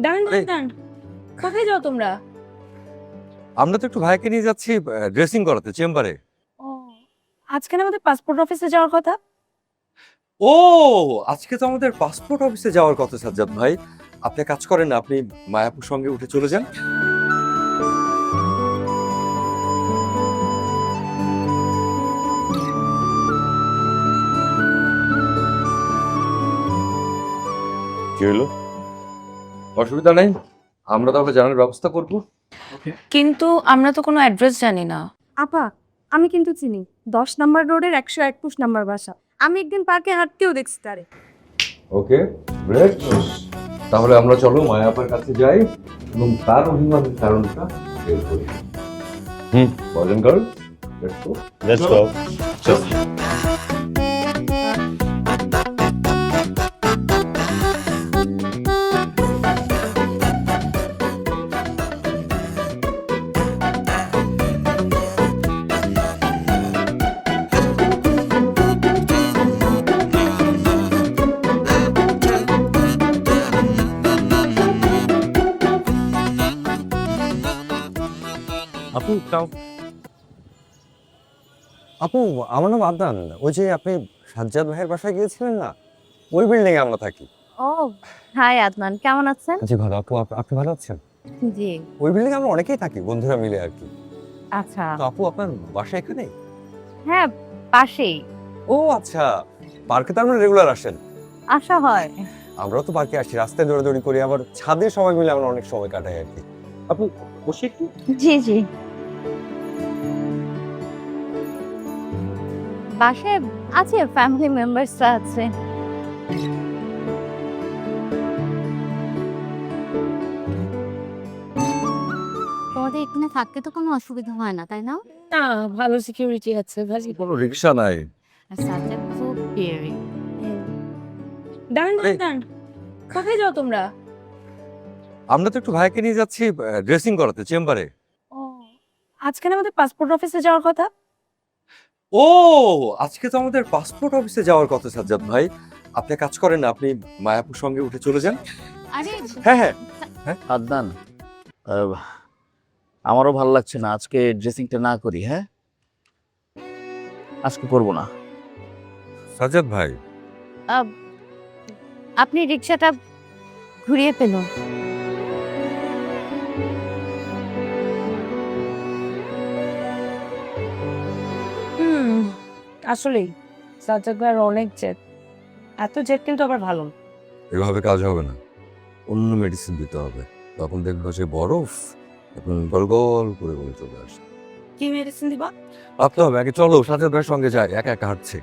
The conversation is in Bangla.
দাঁড়ান আরে, দাঁড়ান দাঁড়ান। কোথায় যাও তোমরা? আমরা তো একটু ভাইকে নিয়ে যাচ্ছি ড্রেসিং করাতে চেম্বারে। ও, আজকে না আমাদের পাসপোর্ট অফিসে যাওয়ার কথা। ও, আজকে তো আমাদের পাসপোর্ট অফিসে যাওয়ার কথা সাজ্জাদ ভাই। আপনি কাজ করেন না, আপনি মায়াপুর সঙ্গে উঠে চলে যান। কি হলো? অসুবিধা নেই, আমরা তাহলে জানার ব্যবস্থা করব। কিন্তু আমরা তো কোনো অ্যাড্রেস জানি না। আপা, আমি কিন্তু চিনি 10 নম্বর রোডের 121 নাম্বার বাসা। আমি একদিন পার্কে হাঁটতেও দেখছি তারে। ওকে, গ্রেট। তাহলে আমরা চলো মায়াপার কাছে যাই এবং তার অভিমানের কারণটা বের করি। Boys and girls, let's go. Let's go. আপু তাও আপু, আমার নাম আদনান। ওই যে আপনি সাজ্জাদ ভাইয়ের বাসায় গিয়েছিলেন না, ওই বিল্ডিং এ আমরা থাকি। ও, হাই আদনান, কেমন আছেন? জি ভালো। আপু আপনি ভালো আছেন? জি। ওই বিল্ডিং এ আমরা অনেকেই থাকি, বন্ধুরা মিলে আর কি। আচ্ছা। তো আপু আপনার বাসা এখানে? হ্যাঁ, পাশেই ও আচ্ছা, পার্কে তো আমরা রেগুলার আসেন। আসা হয়। আমরাও তো পার্কে আসি, রাস্তায় দৌড়াদৌড়ি করি, আবার ছাদে সবাই মিলে আমরা অনেক সময় কাটাই আর কি। আপু বসে একটু। জি জি। বাসায় আছে, ফ্যামিলি মেম্বারসরা আছে। তোমাদের এখানে থাকতে তো কোনো অসুবিধা হয় না, তাই না? না, ভালো সিকিউরিটি আছে ভাজি। কোনো রিকশা নাই। সাবজেক্ট খুব কেয়ারিং। দাঁড়ান আরে, দাঁড়ান দাঁড়ান। কোথায় যাও তোমরা? আমরা তো একটু ভাইকে নিয়ে যাচ্ছি ড্রেসিং করাতে চেম্বারে। ও, আজকে না আমাদের পাসপোর্ট অফিসে যাওয়ার কথা। ও, আজকে তো আমাদের পাসপোর্ট অফিসে যাওয়ার কথা সাজ্জাদ ভাই। আপনি কাজ করেন না, আপনি মায়াপুর সঙ্গে উঠে চলে যান। আরে হ্যাঁ হ্যাঁ। আদনান, আমারও ভালো লাগছে না আজকে ড্রেসিংটা না করি। হ্যাঁ, আজকে করবো না। সাজ্জাদ ভাই, আপনি রিকশাটা ঘুরিয়ে পেলেন। আসলেই সাজ্জাদ ভাইয়ের অনেক জেদ। এত জেদ কিন্তু আবার ভালো না। এভাবে কাজ হবে না, অন্য মেডিসিন দিতে হবে। তখন দেখবো যে বরফ এখন গল গল করে বলে চলে আসে। কি মেডিসিন দিবা? ভাবতে হবে আগে, চলো সাজ্জাদ ভাইয়ের সঙ্গে যাই, একা একা হাঁটছে।